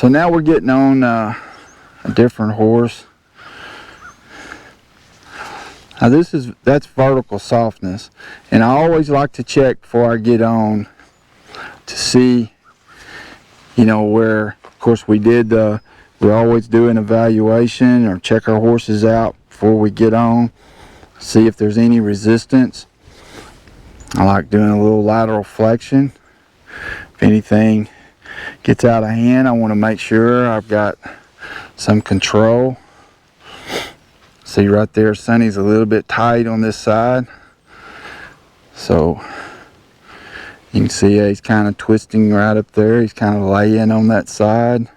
So now we're getting on a different horse. Now that's vertical softness, and I always like to check before I get on to see, you know, where, of course we always do an evaluation or check our horses out before we get on, see if there's any resistance. I like doing a little lateral flexion. If anything gets out of hand, I want to make sure I've got some control. See right there, Sonny's a little bit tight on this side. So you can see he's kind of twisting right up there. He's kind of laying on that side.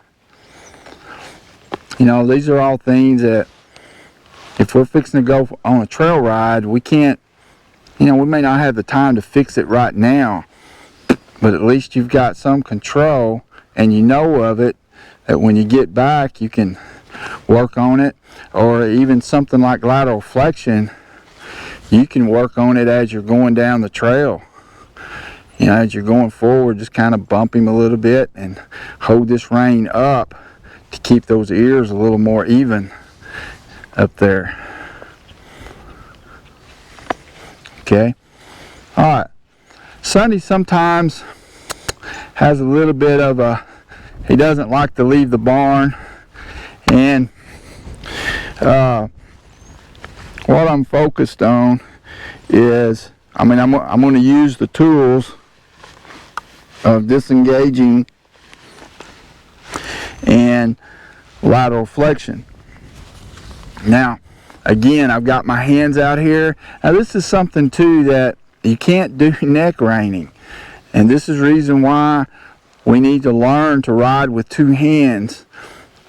You know, these are all things that if we're fixing to go on a trail ride, we can't, you know, we may not have the time to fix it right now, but at least you've got some control and you know of it, that when you get back you can work on it. Or even something like lateral flexion, you can work on it as you're going down the trail. You know, as you're going forward, just kind of bump him a little bit and hold this rein up to keep those ears a little more even up there. Okay. Alright. Sonny sometimes has a little bit of a, he doesn't like to leave the barn, and what I'm focused on is, I'm going to use the tools of disengaging and lateral flexion. Now, again, I've got my hands out here. Now, this is something too that you can't do neck reining, and this is the reason why we need to learn to ride with two hands,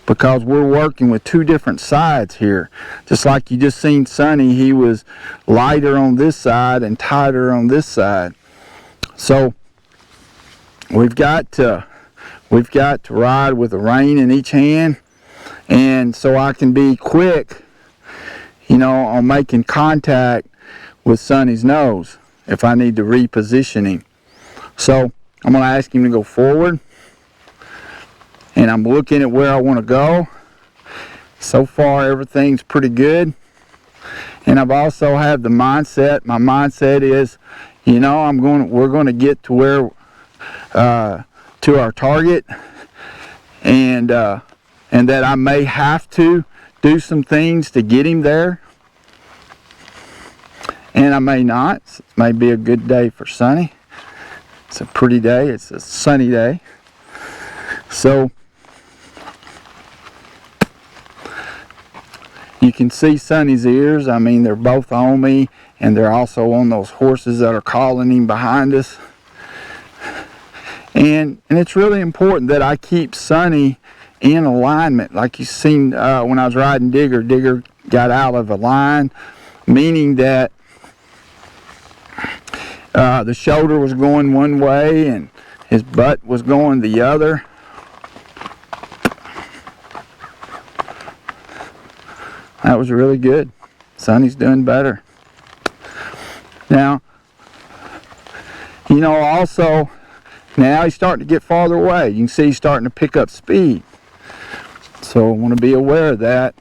because we're working with two different sides here. Just like you just seen Sonny, he was lighter on this side and tighter on this side. So we've got to ride with a rein in each hand, and so I can be quick, you know, on making contact with Sonny's nose if I need to reposition him. So I'm going to ask him to go forward, and I'm looking at where I want to go. So far everything's pretty good, and I've also had the mindset. My mindset is, you know, we're going to get to where to our target, and that I may have to do some things to get him there, and I may not. It may be a good day for Sonny. It's a pretty day. It's a sunny day. So you can see Sonny's ears. I mean, they're both on me, and they're also on those horses that are calling him behind us. And it's really important that I keep Sonny in alignment. Like you seen when I was riding Digger, Digger got out of a line, meaning that the shoulder was going one way and his butt was going the other. That was really good. Sonny's doing better. Now, you know, also, now he's starting to get farther away. You can see he's starting to pick up speed. So I want to be aware of that.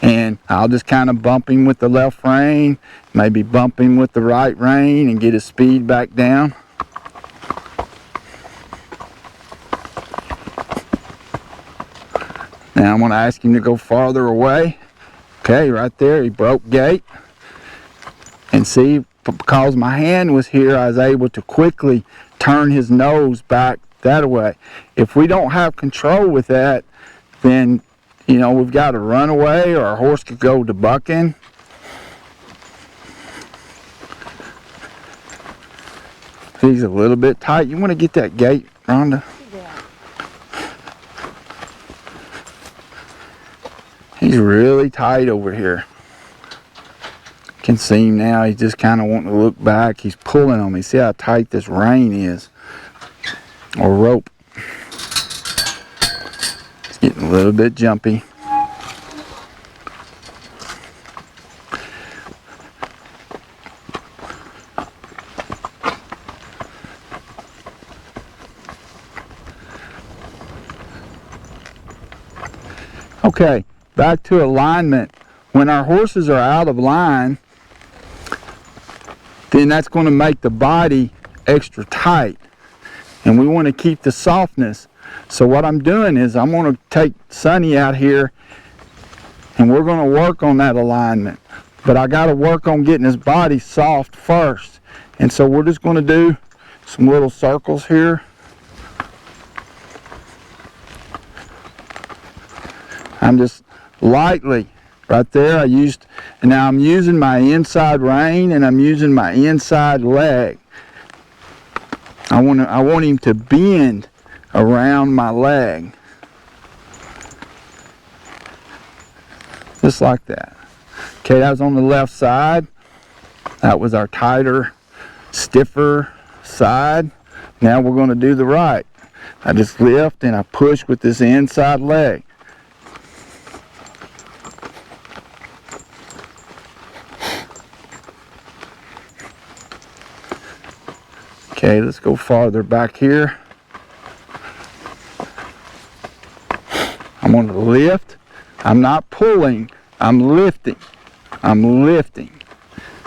And I'll just kind of bump him with the left rein, maybe bump him with the right rein and get his speed back down. Now I'm going to ask him to go farther away. Okay, right there, he broke gait. And see, because my hand was here, I was able to quickly turn his nose back that way. If we don't have control with that, then, you know, we've got to run away, or our horse could go to bucking. He's a little bit tight. You want to get that gait, Rhonda? Yeah. He's really tight over here. Can see him now. He's just kind of wanting to look back. He's pulling on me. See how tight this rein is, or rope. It's getting a little bit jumpy. Okay, back to alignment. When our horses are out of line, then that's going to make the body extra tight. And we want to keep the softness. So what I'm doing is I'm going to take Sonny out here and we're going to work on that alignment. But I got to work on getting his body soft first. And so we're just going to do some little circles here. I'm just lightly right there. And now I'm using my inside rein and I'm using my inside leg. I want him to bend around my leg. Just like that. Okay, that was on the left side. That was our tighter, stiffer side. Now we're going to do the right. I just lift and I push with this inside leg. Okay, let's go farther back here. I'm going to lift. I'm not pulling. I'm lifting. I'm lifting.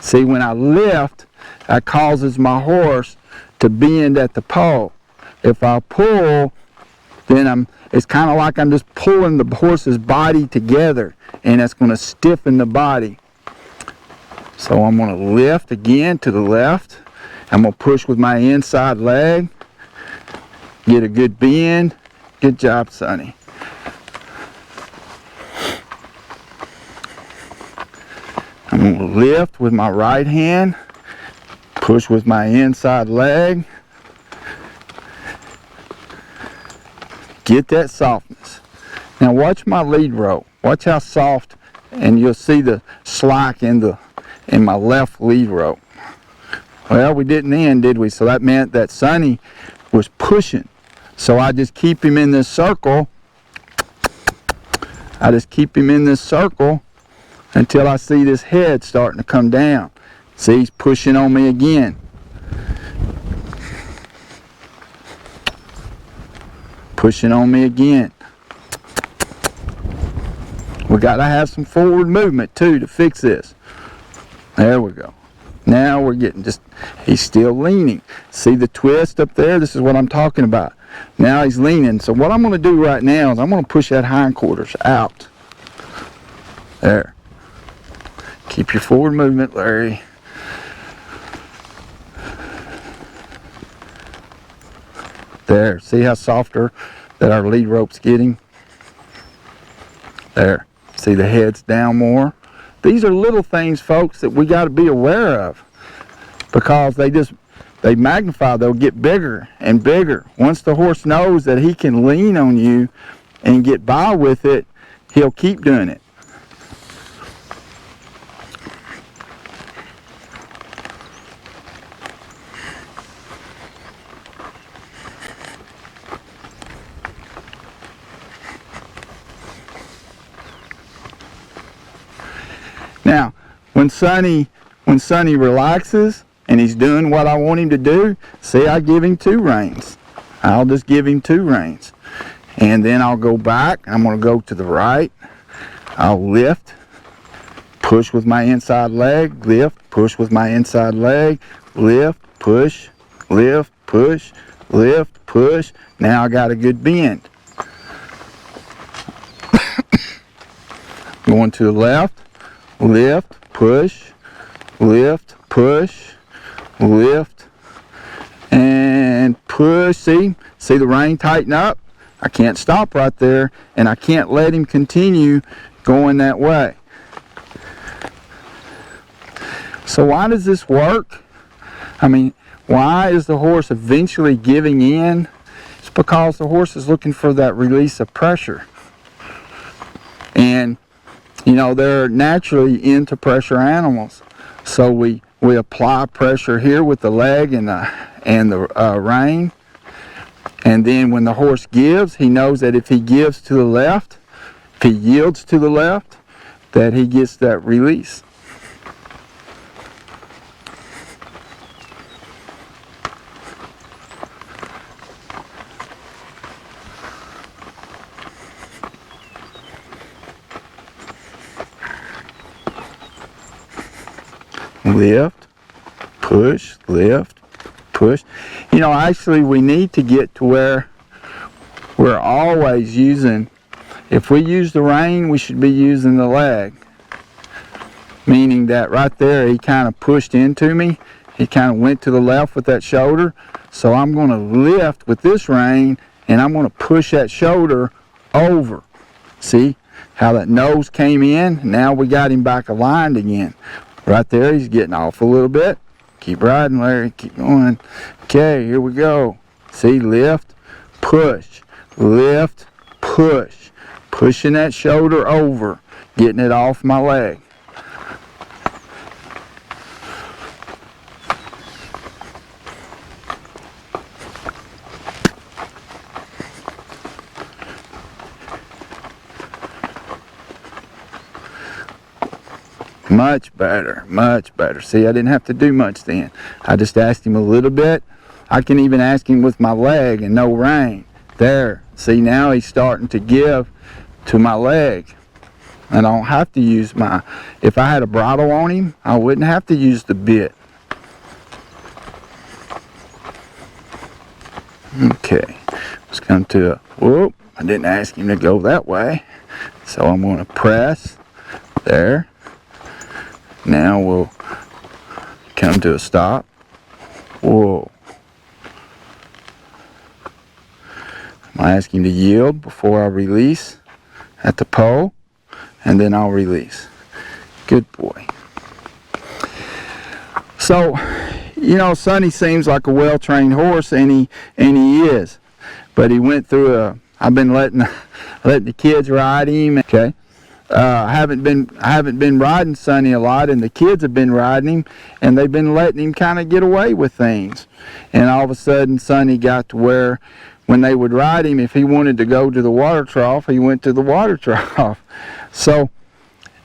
See, when I lift, that causes my horse to bend at the pole. If I pull, then it's kind of like I'm just pulling the horse's body together, and that's going to stiffen the body. So I'm going to lift again to the left. I'm going to push with my inside leg. Get a good bend. Good job, Sonny. I'm going to lift with my right hand. Push with my inside leg. Get that softness. Now watch my lead rope. Watch how soft, and you'll see the slack in my left lead rope. Well, we didn't end, did we? So that meant that Sonny was pushing. So I just keep him in this circle. I just keep him in this circle until I see this head starting to come down. See, he's pushing on me again. Pushing on me again. We got to have some forward movement too to fix this. There we go. Now we're getting he's still leaning. See the twist up there? This is what I'm talking about. Now he's leaning. So what I'm going to do right now is I'm going to push that hindquarters out. There. Keep your forward movement, Larry. There. See how softer that our lead rope's getting? There. See the head's down more? These are little things, folks, that we got to be aware of, because they magnify. They'll get bigger and bigger. Once the horse knows that he can lean on you and get by with it, he'll keep doing it. Now, when Sonny relaxes and he's doing what I want him to do, see, I give him 2 reins. I'll just give him 2 reins. And then I'll go back. I'm going to go to the right. I'll lift, push with my inside leg, lift, push with my inside leg, lift, push, lift, push, lift, push. Now I got a good bend. Going to the left. Lift, push, lift, push, lift, and push. See the rein tighten up? I can't stop right there, and I can't let him continue going that way. So why does this work? I mean, why is the horse eventually giving in? It's because the horse is looking for that release of pressure. And you know, they're naturally into pressure animals. So we apply pressure here with the leg and the rein. And then when the horse gives, he knows that if he gives to the left, if he yields to the left, that he gets that release. lift, push, lift, push. You know, actually we need to get to where we're always using, if we use the rein, we should be using the leg. Meaning that right there, he kind of pushed into me. He kind of went to the left with that shoulder. So I'm going to lift with this rein, and I'm going to push that shoulder over. See how that nose came in? Now we got him back aligned again. Right there, he's getting off a little bit. Keep riding, Larry. Keep going. Okay, here we go. See, lift, push, lift, push. Pushing that shoulder over, getting it off my leg. Much better, much better. See, I didn't have to do much then. I just asked him a little bit. I can even ask him with my leg and no rein. There, see, now he's starting to give to my leg. I don't have to use my, if I had a bridle on him, I wouldn't have to use the bit. Okay, let's come to a, whoop, I didn't ask him to go that way. So I'm going to press there. Now we'll come to a stop. Whoa. I'm going to ask him to yield before I release at the pole, and then I'll release. Good boy. So, you know, Sonny seems like a well-trained horse, and he is. But he went through a, I've been letting the kids ride him. Okay. I haven't been riding Sonny a lot, and the kids have been riding him, and they've been letting him kind of get away with things. And all of a sudden, Sonny got to where when they would ride him, if he wanted to go to the water trough, he went to the water trough. So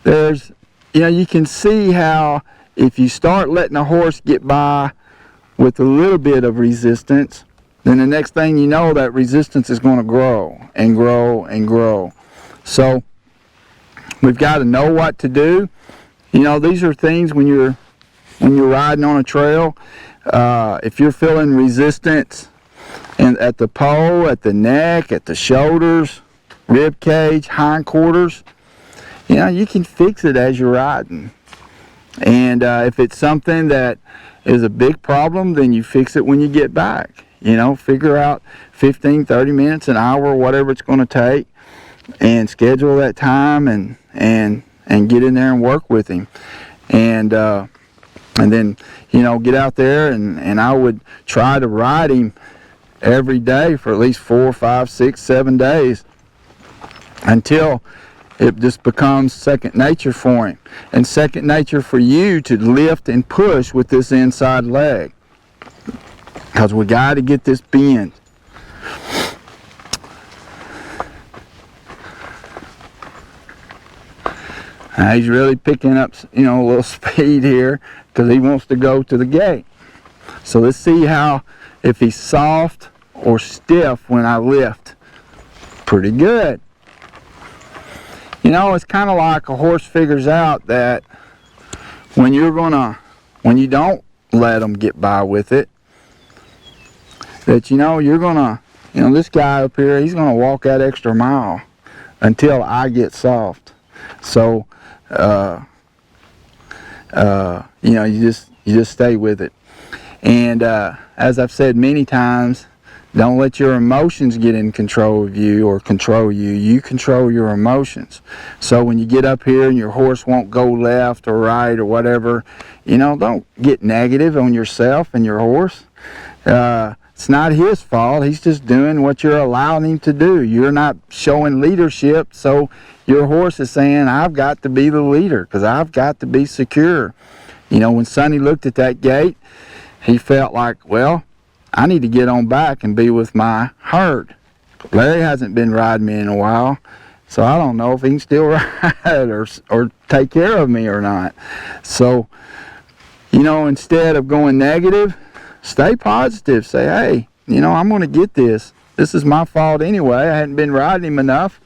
there's, you know, you can see how if you start letting a horse get by with a little bit of resistance, then the next thing you know, that resistance is going to grow and grow and grow. So we've got to know what to do. You know, these are things when you're riding on a trail. If you're feeling resistance and at the pole, at the neck, at the shoulders, rib cage, hindquarters, you know, you can fix it as you're riding. And if it's something that is a big problem, then you fix it when you get back. You know, figure out 15, 30 minutes, an hour, whatever it's going to take, and schedule that time and get in there and work with him. And then, you know, get out there and I would try to ride him every day for at least 4, 5, 6, 7 days until it just becomes second nature for him. And second nature for you to lift and push with this inside leg. Because we got to get this bend. Now he's really picking up, you know, a little speed here because he wants to go to the gate. So let's see how, if he's soft or stiff when I lift. Pretty good. You know, it's kind of like a horse figures out that when you don't let him get by with it, that, you know, you're going to, you know, this guy up here, he's going to walk that extra mile until I get soft. So, you know, you just stay with it. And as I've said many times, don't let your emotions get in control of you or control you. You control your emotions. So when you get up here and your horse won't go left or right or whatever, you know, don't get negative on yourself and your horse. It's not his fault. He's just doing what you're allowing him to do. You're not showing leadership, so your horse is saying, I've got to be the leader because I've got to be secure. You know, when Sonny looked at that gate, he felt like, well, I need to get on back and be with my herd. Larry hasn't been riding me in a while, so I don't know if he can still ride or take care of me or not. So, you know, instead of going negative, stay positive. Say, hey, you know, I'm going to get this. This is my fault anyway. I hadn't been riding him enough.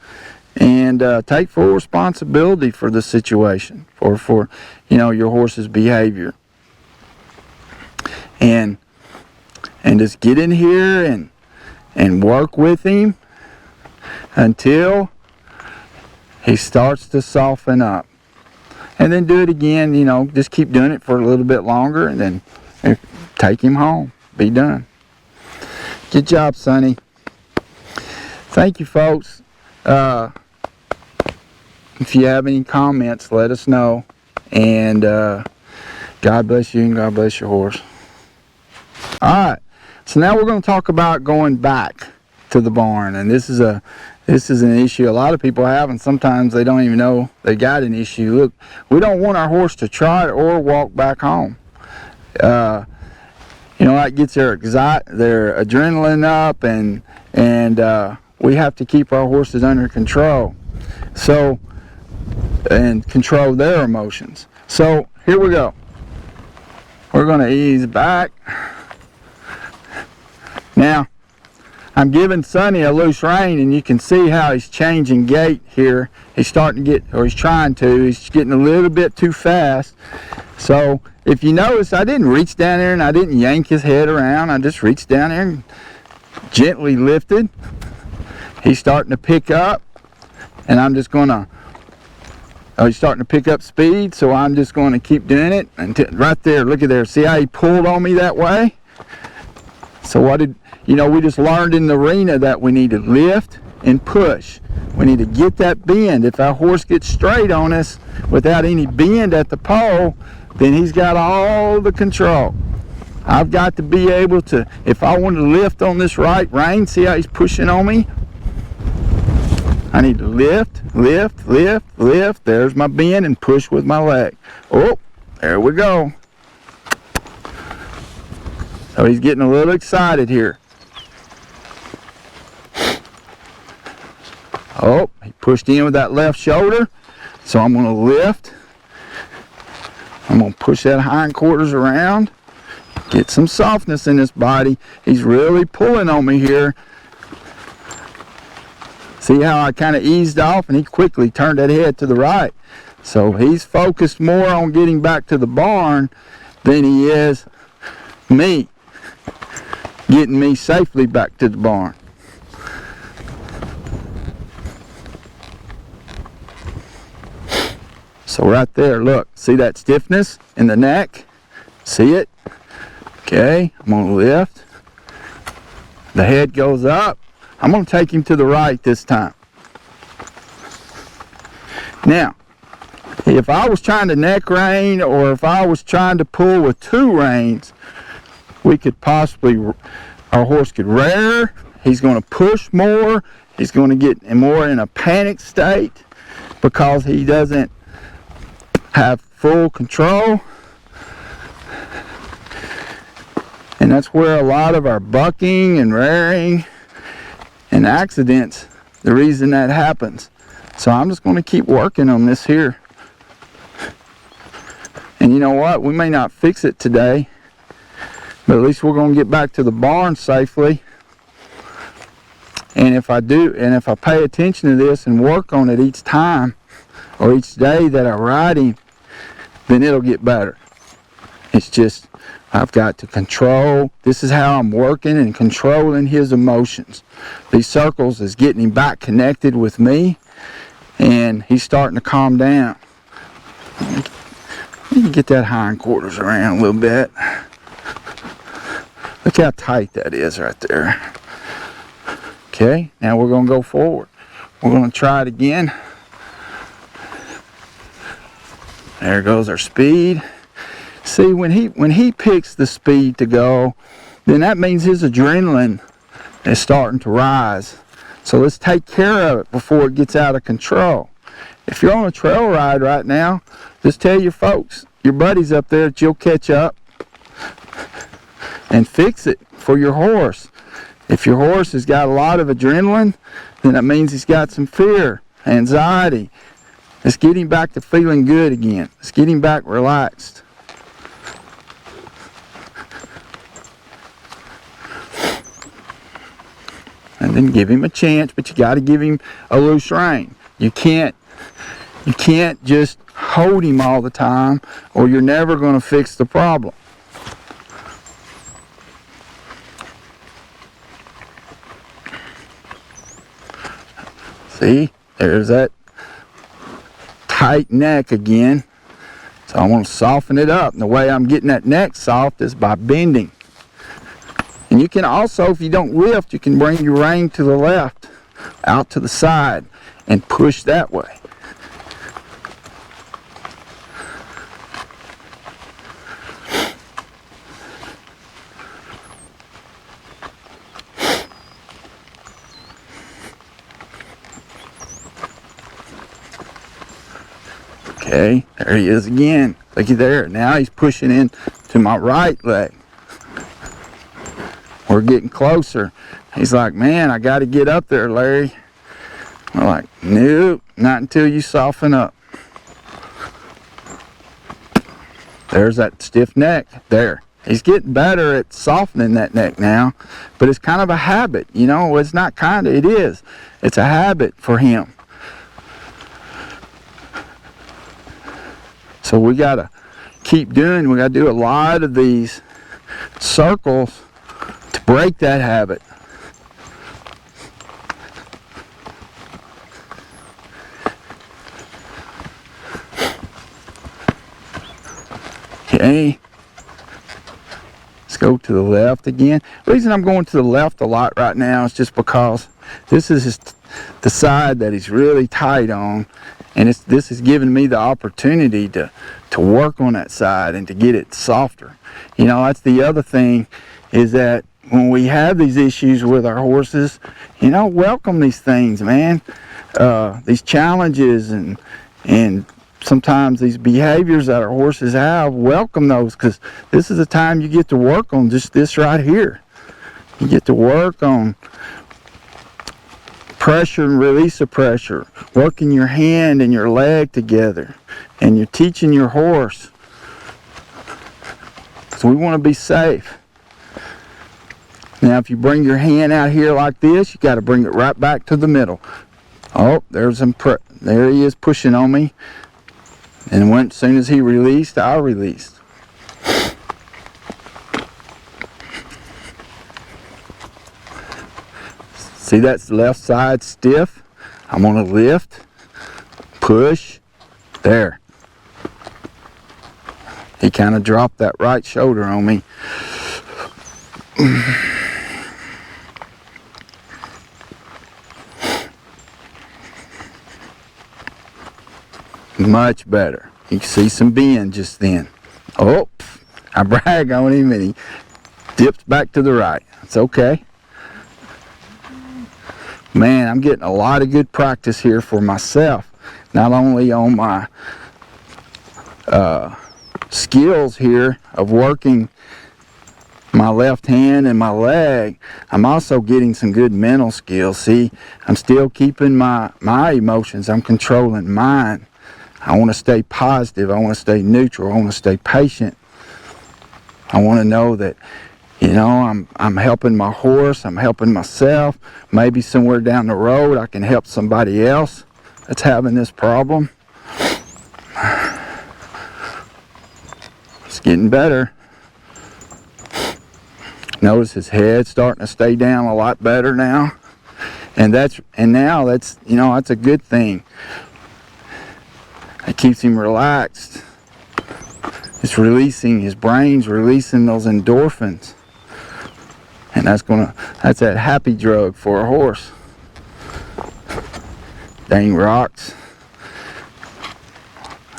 And take full responsibility for the situation or for, you know, your horse's behavior. and just get in here and work with him until he starts to soften up. And then do it again, you know, just keep doing it for a little bit longer, and then take him home. Be done. Good job, Sonny. Thank you, folks. If you have any comments, let us know. And God bless you and God bless your horse. Alright, so now we're going to talk about going back to the barn. And this is an issue a lot of people have, and sometimes they don't even know they got an issue. Look, we don't want our horse to trot or walk back home. You know, that gets their adrenaline up, and we have to keep our horses under control. So, and control their emotions. So here we go. We're going to ease back. Now, I'm giving Sonny a loose rein, and you can see how he's changing gait here. He's starting to get, or he's trying to, he's getting a little bit too fast. So if you notice, I didn't reach down there and I didn't yank his head around. I just reached down there and gently lifted. He's starting to pick up, and I'm just going to, he's starting to pick up speed, so I'm just going to keep doing it until, right there, look at there, see how he pulled on me that way? So what did, you know, we just learned in the arena that we need to lift and push. We need to get that bend. If our horse gets straight on us without any bend at the pole, then he's got all the control. I've got to be able to, if I want to lift on this right rein, see how he's pushing on me? I need to lift, lift, lift, lift. There's my bend, and push with my leg. Oh, there we go. So he's getting a little excited here. Oh, he pushed in with that left shoulder. So I'm going to lift. I'm going to push that hindquarters around. Get some softness in his body. He's really pulling on me here. See how I kind of eased off, and he quickly turned that head to the right. So he's focused more on getting back to the barn than he is me, getting me safely back to the barn. So right there, look, see that stiffness in the neck? See it? Okay, I'm going to lift. The head goes up. I'm going to take him to the right this time. Now, if I was trying to neck rein, or if I was trying to pull with two reins, we could possibly, our horse could rear. He's going to push more. He's going to get more in a panic state because he doesn't have full control. And that's where a lot of our bucking and rearing and accidents, the reason that happens. So I'm just going to keep working on this here. And you know what? We may not fix it today, but at least we're going to get back to the barn safely. And if I do, and if I pay attention to this and work on it each time or each day that I ride him, then it'll get better. It's just, I've got to control. This is how I'm working and controlling his emotions. These circles is getting him back connected with me, and he's starting to calm down. Let me get that hindquarters around a little bit. Look how tight that is right there. Okay, now we're going to go forward. We're going to try it again. There goes our speed. See, when he picks the speed to go, then that means his adrenaline is starting to rise. So let's take care of it before it gets out of control. If you're on a trail ride right now, just tell your folks, your buddies up there, that you'll catch up and fix it for your horse. If your horse has got a lot of adrenaline, then that means he's got some fear, anxiety. Let's get him back to feeling good again. Let's get him back relaxed. And then give him a chance, but you got to give him a loose rein. You can't just hold him all the time, or you're never going to fix the problem. See, there's that tight neck again. So I want to soften it up. And the way I'm getting that neck soft is by bending. And you can also, if you don't lift, you can bring your rein to the left, out to the side, and push that way. Okay, there he is again. Looky there. Now he's pushing in to my right leg. We're getting closer. He's like, man, I got to get up there, Larry. I'm like, nope, not until you soften up. There's that stiff neck. There. He's getting better at softening that neck now, but it's kind of a habit. You know, it's not kind of, it is. It's a habit for him. So we got to keep doing, we got to do a lot of these circles to break that habit. Okay. Let's go to the left again. The reason I'm going to the left a lot right now is just because this is the side that he's really tight on. And this is giving me the opportunity to work on that side and to get it softer. You know, that's the other thing, is that when we have these issues with our horses, you know, welcome these things, man. These challenges and sometimes these behaviors that our horses have, welcome those, because this is the time you get to work on just this right here. You get to work on pressure and release of pressure, working your hand and your leg together, and you're teaching your horse. So we want to be safe. Now if you bring your hand out here like this, you got to bring it right back to the middle. Oh, there he is pushing on me. And as soon as he released, I released. See, that's the left side stiff. I'm going to lift, push, there. He kind of dropped that right shoulder on me. Much better. You can see some bend just then. Oh, I brag on him and he dips back to the right. It's okay. Man, I'm getting a lot of good practice here for myself. Not only on my skills here of working my left hand and my leg, I'm also getting some good mental skills. See, I'm still keeping my emotions. I'm controlling mine. I want to stay positive. I want to stay neutral. I want to stay patient. I want to know that, you know, I'm helping my horse. I'm helping myself. Maybe somewhere down the road I can help somebody else that's having this problem. It's getting better. Notice his head starting to stay down a lot better now. And now that's, you know, that's a good thing. It keeps him relaxed. It's releasing, his brain's releasing those endorphins. And that's that happy drug for a horse. Dang rocks.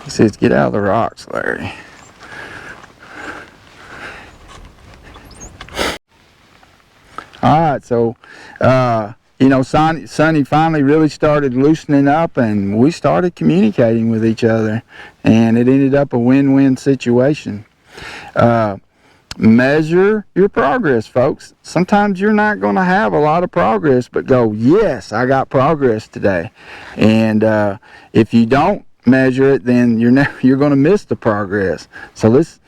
He says, get out of the rocks, Larry. Alright, so you know, Sonny finally really started loosening up, and we started communicating with each other, and it ended up a win-win situation. Measure your progress, folks. Sometimes you're not going to have a lot of progress, but go, yes, I got progress today. And if you don't measure it, then you're going to miss the progress. So let's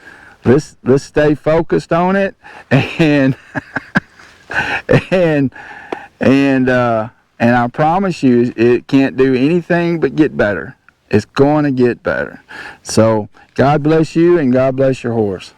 stay focused on it, and and I promise you, it can't do anything but get better. It's going to get better. So God bless you, and God bless your horse.